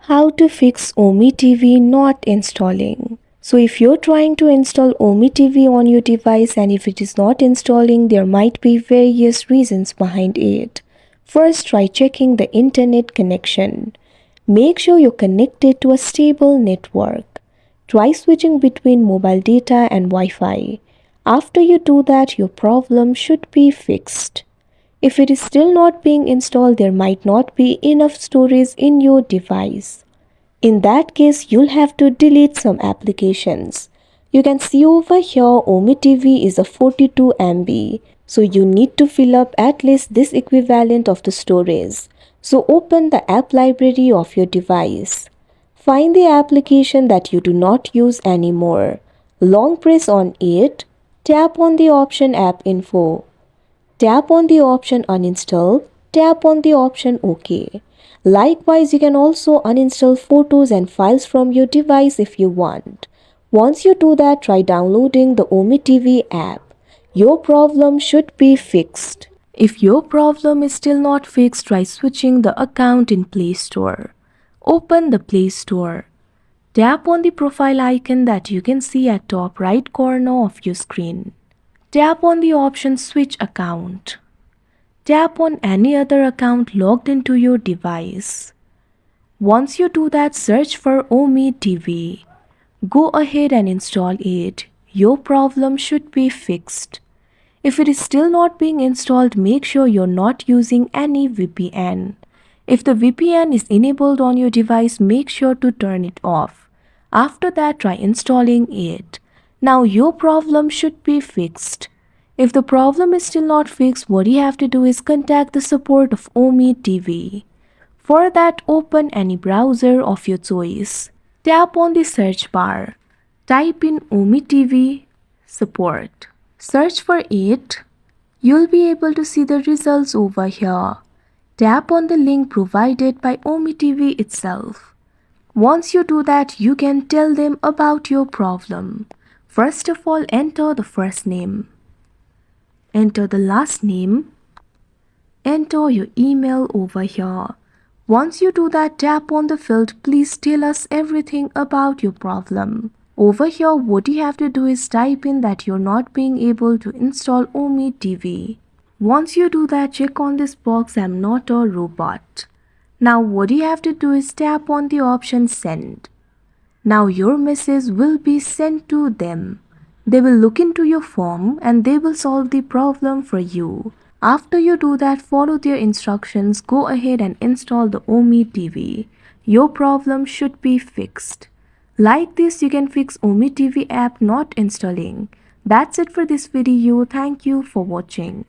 How to fix OmeTV not installing. So if you're trying to install OmeTV on your device and if it is not installing, there might be various reasons behind it. First, try checking the internet connection. Make sure you're connected to a stable network. Try switching between mobile data and Wi-Fi. After you do that, your problem should be fixed. If it is still not being installed, there might not be enough storage in your device. In that case, you'll have to delete some applications. You can see over here OmeTV is a 42 MB, so you need to fill up at least this equivalent of the storage. So open the app library of your device. Find the application that you do not use anymore. Long press on it, tap on the option App Info. Tap on the option Uninstall, tap on the option OK. Likewise, you can also uninstall photos and files from your device if you want. Once you do that, try downloading the OmeTV app. Your problem should be fixed. If your problem is still not fixed, try switching the account in Play Store. Open the Play Store. Tap on the profile icon that you can see at top right corner of your screen. Tap on the option Switch Account. Tap on any other account logged into your device. Once you do that, search for OmeTV. Go ahead and install it. Your problem should be fixed. If it is still not being installed, make sure you're not using any VPN. If the VPN is enabled on your device, make sure to turn it off. After that, try installing it. Now your problem should be fixed. If the problem is still not fixed, what you have to do is contact the support of OmeTV. For that, open any browser of your choice. Tap on the search bar. Type in OmeTV support. Search for it. You'll be able to see the results over here. Tap on the link provided by OmeTV itself. Once you do that, you can tell them about your problem. First of all, enter the first name. Enter the last name. Enter your email over here. Once you do that, tap on the field, please tell us everything about your problem. Over here, what you have to do is type in that you're not being able to install OmeTV. Once you do that, check on this box, I'm not a robot. Now what you have to do is tap on the option Send. Now your message will be sent to them. They will look into your form and they will solve the problem for you. After you do that, follow their instructions, go ahead and install the OmeTV. Your problem should be fixed. Like this, you can fix OmeTV app not installing. That's it for this video. Thank you for watching.